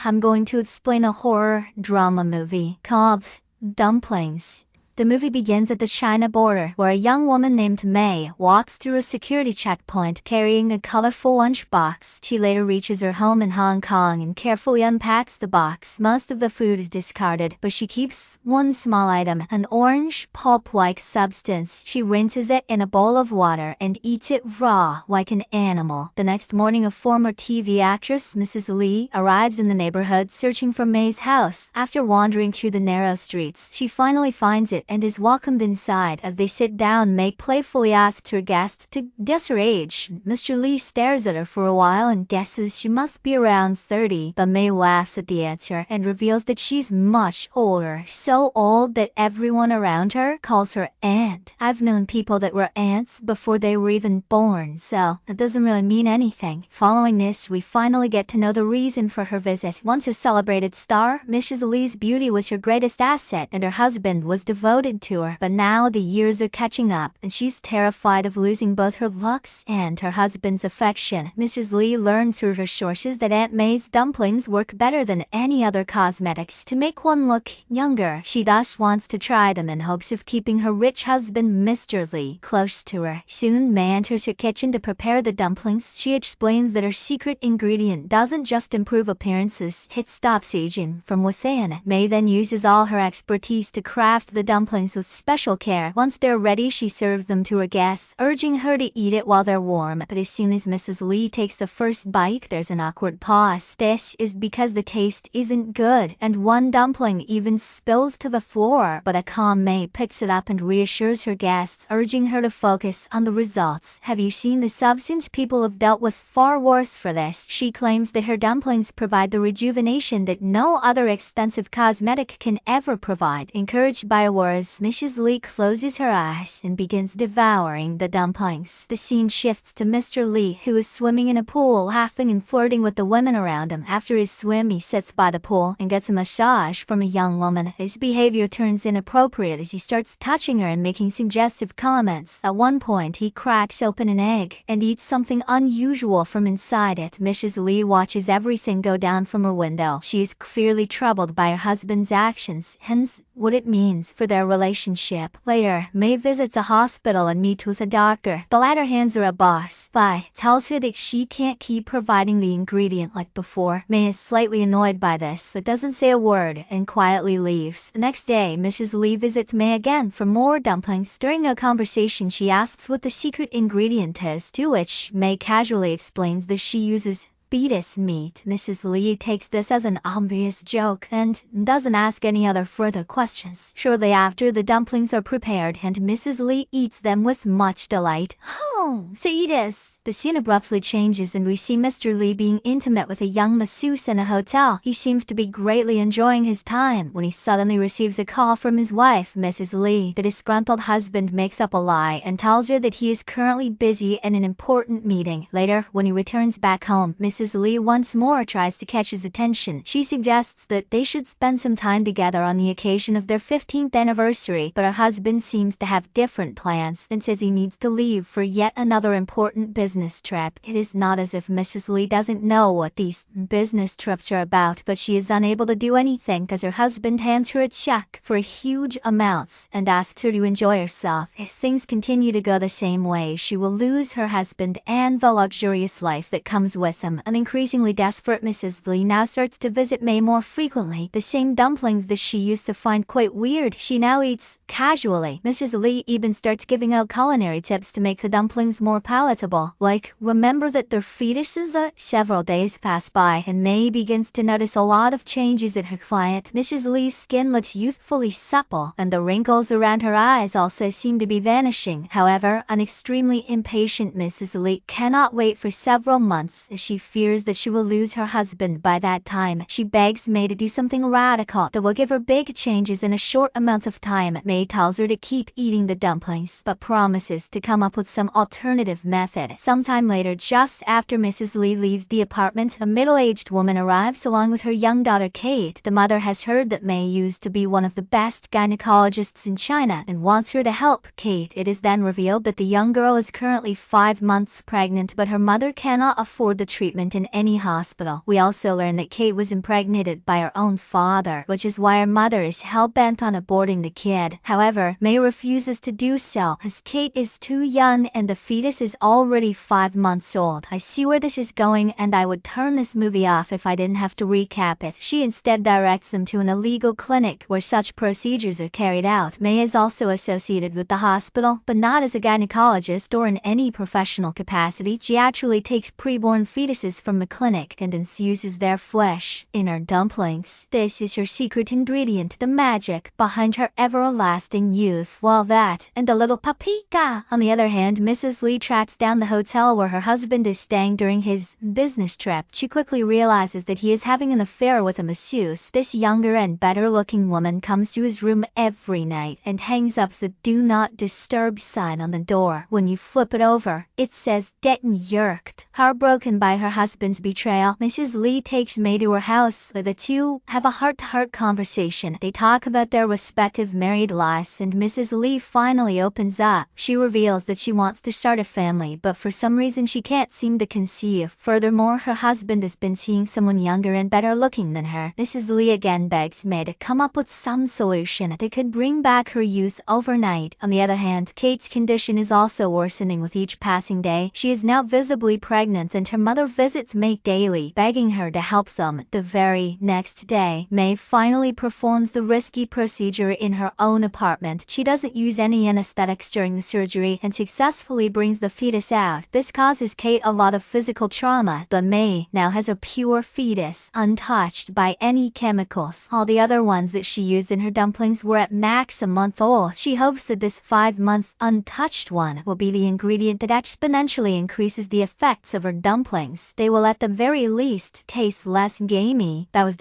I'm going to explain a horror drama movie called Dumplings. The movie begins at the China border, where a young woman named May walks through a security checkpoint carrying a colorful lunchbox. She later reaches her home in Hong Kong and carefully unpacks the box. Most of the food is discarded, but she keeps one small item, an orange pulp-like substance. She rinses it in a bowl of water and eats it raw, like an animal. The next morning, a former TV actress, Mrs. Lee, arrives in the neighborhood searching for May's house. After wandering through the narrow streets, she finally finds it and is welcomed inside. As they sit down, May playfully asks her guest to guess her age. Mr. Lee stares at her for a while and guesses she must be around 30, but May laughs at the answer and reveals that she's much older, so old that everyone around her calls her Aunt. I've known people that were aunts before they were even born, so it doesn't really mean anything. Following this, we finally get to know the reason for her visit. Once a celebrated star, Mrs. Lee's beauty was her greatest asset, and her husband was devoted to her. But now the years are catching up, and she's terrified of losing both her looks and her husband's affection. Mrs. Lee learned through her sources that Aunt May's dumplings work better than any other cosmetics to make one look younger. She thus wants to try them in hopes of keeping her rich husband, Mr. Lee, close to her. Soon, May enters her kitchen to prepare the dumplings. She explains that her secret ingredient doesn't just improve appearances, it stops aging from within. May then uses all her expertise to craft the dumplings with special care. Once they're ready, she serves them to her guests, urging her to eat it while they're warm. But as soon as Mrs. Lee takes the first bite, there's an awkward pause. This is because the taste isn't good, and one dumpling even spills to the floor. But a calm May picks it up and reassures her guests, urging her to focus on the results. Have you seen the substance? People have dealt with far worse for this. She claims that her dumplings provide the rejuvenation that no other expensive cosmetic can ever provide. Encouraged by her words, Mrs. Lee closes her eyes and begins devouring the dumplings. The scene shifts to Mr. Lee, who is swimming in a pool, laughing and flirting with the women around him. After his swim, he sits by the pool and gets a massage from a young woman. His behavior turns inappropriate as he starts touching her and making suggestive comments. At one point, he cracks open an egg and eats something unusual from inside it. Mrs. Lee watches everything go down from her window. She is clearly troubled by her husband's actions, hence what it means for their relationship. Later, May visits a hospital and meets with a doctor. The latter hands her a box, but tells her that she can't keep providing the ingredient like before. May is slightly annoyed by this, but doesn't say a word and quietly leaves. The next day, Mrs. Lee visits May again for more dumplings. During a conversation, she asks what the secret ingredient is, to which May casually explains that she uses fetus meat. Mrs. Lee takes this as an obvious joke and doesn't ask any other further questions. Shortly after, the dumplings are prepared and Mrs. Lee eats them with much delight. Oh, fetus! The scene abruptly changes and we see Mr. Lee being intimate with a young masseuse in a hotel. He seems to be greatly enjoying his time when he suddenly receives a call from his wife, Mrs. Lee. The disgruntled husband makes up a lie and tells her that he is currently busy in an important meeting. Later, when he returns back home, Mrs. Lee once more tries to catch his attention. She suggests that they should spend some time together on the occasion of their 15th anniversary, but her husband seems to have different plans and says he needs to leave for yet another important business trip. It is not as if Mrs. Lee doesn't know what these business trips are about, but she is unable to do anything because her husband hands her a check for huge amounts and asks her to enjoy herself. If things continue to go the same way, she will lose her husband and the luxurious life that comes with him. An increasingly desperate Mrs. Lee now starts to visit May more frequently. The same dumplings that she used to find quite weird, she now eats casually. Mrs. Lee even starts giving out culinary tips to make the dumplings more palatable. Like, remember that they're fetuses? Several days pass by and May begins to notice a lot of changes in her client. Mrs. Lee's skin looks youthfully supple and the wrinkles around her eyes also seem to be vanishing. However, an extremely impatient Mrs. Lee cannot wait for several months as she fears that she will lose her husband by that time. She begs May to do something radical that will give her big changes in a short amount of time. May tells her to keep eating the dumplings but promises to come up with some alternative method. Sometime later, just after Mrs. Lee leaves the apartment, a middle-aged woman arrives along with her young daughter Kate. The mother has heard that May used to be one of the best gynecologists in China and wants her to help Kate. It is then revealed that the young girl is currently 5 months pregnant, but her mother cannot afford the treatment in any hospital. We also learn that Kate was impregnated by her own father, which is why her mother is hell-bent on aborting the kid. However, May refuses to do so, as Kate is too young and the fetus is already 5 months old. I see where this is going, and I would turn this movie off if I didn't have to recap it. She instead directs them to an illegal clinic where such procedures are carried out. May is also associated with the hospital, but not as a gynecologist or in any professional capacity. She actually takes preborn fetuses from the clinic and infuses their flesh in her dumplings. This is her secret ingredient, the magic behind her everlasting youth. While that and a little paprika. On the other hand, Mrs. Lee tracks down the hotel where her husband is staying during his business trip. She quickly realizes that he is having an affair with a masseuse. This younger and better-looking woman comes to his room every night and hangs up the "Do Not Disturb" sign on the door. When you flip it over, it says "Detten Yerkt." Heartbroken by her husband's betrayal, Mrs. Lee takes May to her house. The two have a heart-to-heart conversation. They talk about their respective married lives, and Mrs. Lee finally opens up. She reveals that she wants to start a family, but for some reason she can't seem to conceive. Furthermore, her husband has been seeing someone younger and better looking than her. Mrs. Lee again begs May to come up with some solution that could bring back her youth overnight. On the other hand, Kate's condition is also worsening with each passing day. She is now visibly pregnant, and her mother visits May daily, begging her to help them. The very next day, May finally performs the risky procedure in her own apartment. She doesn't use any anesthetics during the surgery and successfully brings the fetus out. This causes Kate a lot of physical trauma, but May now has a pure fetus, untouched by any chemicals. All the other ones that she used in her dumplings were at max a month old. She hopes that this 5-month untouched one will be the ingredient that exponentially increases the effects of her dumplings. They will at the very least taste less gamey. That was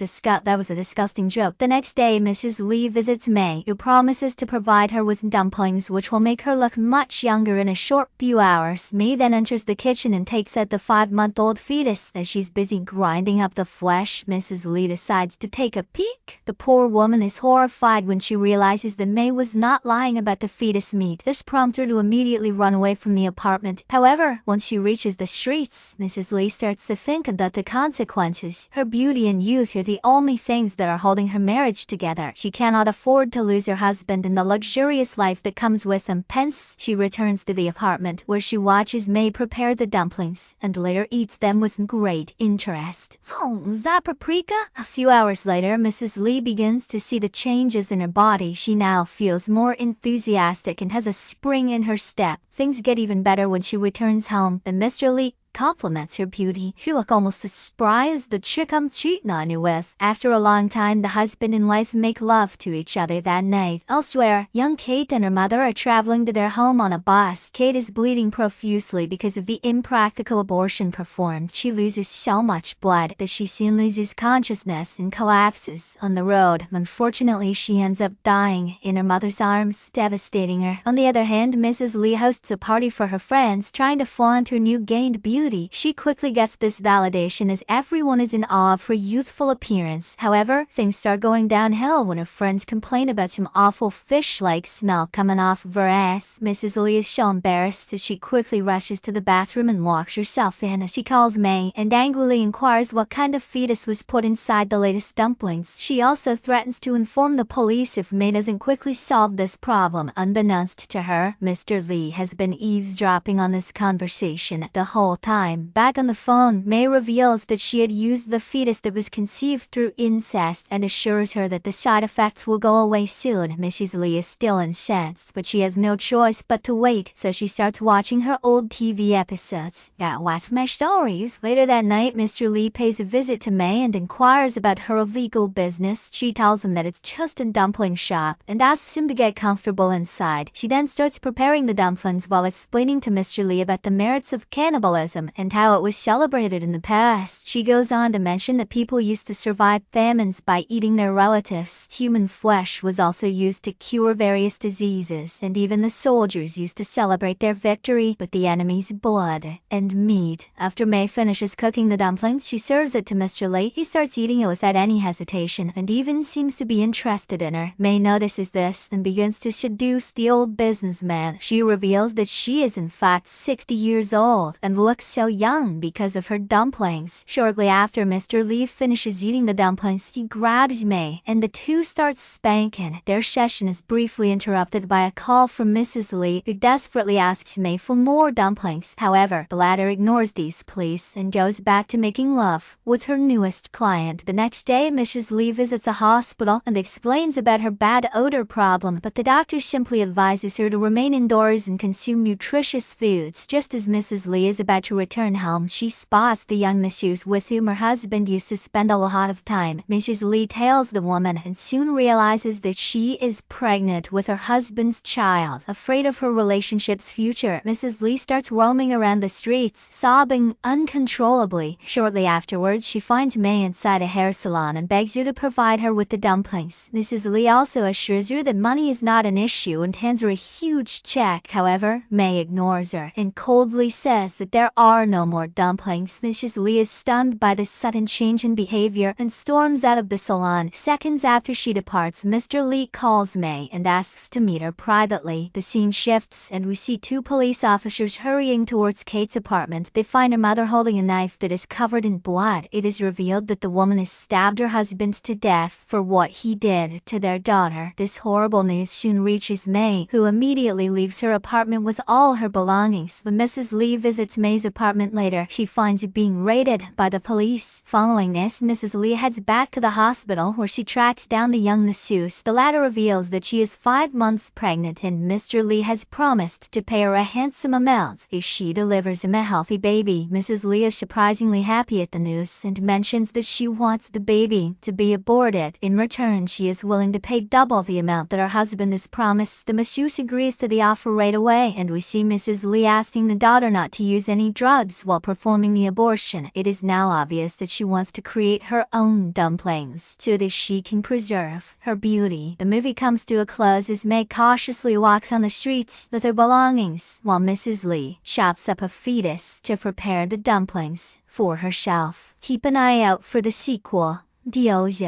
a disgusting joke. The next day, Mrs. Lee visits May, who promises to provide her with dumplings which will make her look much younger in a short few hours. May then enters the kitchen and takes out the 5-month-old fetus. As she's busy grinding up the flesh, Mrs. Lee decides to take a peek. The poor woman is horrified when she realizes that May was not lying about the fetus meat. This prompts her to immediately run away from the apartment. However, once she reaches the streets, Mrs. Lee starts to think about the consequences. Her beauty and youth are the only things that are holding her marriage together. She cannot afford to lose her husband and the luxurious life that comes with him. Hence, she returns to the apartment where she watches May prepare the dumplings and later eats them with great interest. Oh, is that paprika? A few hours later, Mrs. Lee begins to see the changes in her body. She now feels more enthusiastic and has a spring in her step. Things get even better when she returns home, and Mr. Lee compliments her beauty. She look almost as spry as the chick I'm cheating on you with. After a long time, the husband and wife make love to each other that night. Elsewhere, young Kate and her mother are traveling to their home on a bus. Kate is bleeding profusely because of the impractical abortion performed. She loses so much blood that she soon loses consciousness and collapses on the road. Unfortunately, she ends up dying in her mother's arms, devastating her. On the other hand, Mrs. Lee hosts a party for her friends, trying to flaunt her new gained beauty. She quickly gets this validation as everyone is in awe of her youthful appearance. However, things start going downhill when her friends complain about some awful fish-like smell coming off of her ass. Mrs. Lee is so embarrassed that she quickly rushes to the bathroom and locks herself in. She calls May and angrily inquires what kind of fetus was put inside the latest dumplings. She also threatens to inform the police if May doesn't quickly solve this problem. Unbeknownst to her, Mr. Lee has been eavesdropping on this conversation the whole time. Back on the phone, May reveals that she had used the fetus that was conceived through incest and assures her that the side effects will go away soon. Mrs. Lee is still incensed, but she has no choice but to wait, so she starts watching her old TV episodes. Gotta watch my stories. Later that night, Mr. Lee pays a visit to May and inquires about her illegal business. She tells him that it's just a dumpling shop and asks him to get comfortable inside. She then starts preparing the dumplings while explaining to Mr. Lee about the merits of cannibalism. awesome and how it was celebrated in the past. She goes on to mention that people used to survive famines by eating their relatives. Human flesh was also used to cure various diseases, and even the soldiers used to celebrate their victory with the enemy's blood and meat. After May finishes cooking the dumplings, she serves it to Mr. Lee. He starts eating it without any hesitation and even seems to be interested in her. May notices this and begins to seduce the old businessman. She reveals that she is in fact 60 years old and looks so young because of her dumplings. Shortly after Mr. Lee finishes eating the dumplings, he grabs May and the two start spanking. Their session is briefly interrupted by a call from Mrs. Lee, who desperately asks May for more dumplings. However, the latter ignores these pleas and goes back to making love with her newest client. The next day, Mrs. Lee visits a hospital and explains about her bad odor problem, but the doctor simply advises her to remain indoors and consume nutritious foods. Just as Mrs. Lee is about to return home, she spots the young masseuse with whom her husband used to spend a lot of time. Mrs. Lee tails the woman and soon realizes that she is pregnant with her husband's child. Afraid of her relationship's future, Mrs. Lee starts roaming around the streets, sobbing uncontrollably. Shortly afterwards, she finds May inside a hair salon and begs her to provide her with the dumplings. Mrs. Lee also assures her that money is not an issue and hands her a huge check. However, May ignores her and coldly says that there are no more dumplings. Mrs. Lee is stunned by this sudden change in behavior and storms out of the salon. Seconds after she departs, Mr. Lee calls May and asks to meet her privately. The scene shifts and we see two police officers hurrying towards Kate's apartment. They find her mother holding a knife that is covered in blood. It is revealed that the woman has stabbed her husband to death for what he did to their daughter. This horrible news soon reaches May, who immediately leaves her apartment with all her belongings. When Mrs. Lee visits May's apartment later, she finds it being raided by the police. Following this, Mrs. Lee heads back to the hospital where she tracks down the young masseuse. The latter reveals that she is 5 months pregnant and Mr. Lee has promised to pay her a handsome amount if she delivers him a healthy baby. Mrs. Lee is surprisingly happy at the news and mentions that she wants the baby to be aborted. In return, she is willing to pay double the amount that her husband has promised. The masseuse agrees to the offer right away, and we see Mrs. Lee asking the daughter not to use any drugs while performing the abortion. It is now obvious that she wants to create her own dumplings so that she can preserve her beauty. The movie comes to a close as May cautiously walks on the streets with her belongings, while Mrs. Lee chops up a fetus to prepare the dumplings for herself. Keep an eye out for the sequel. Diosia.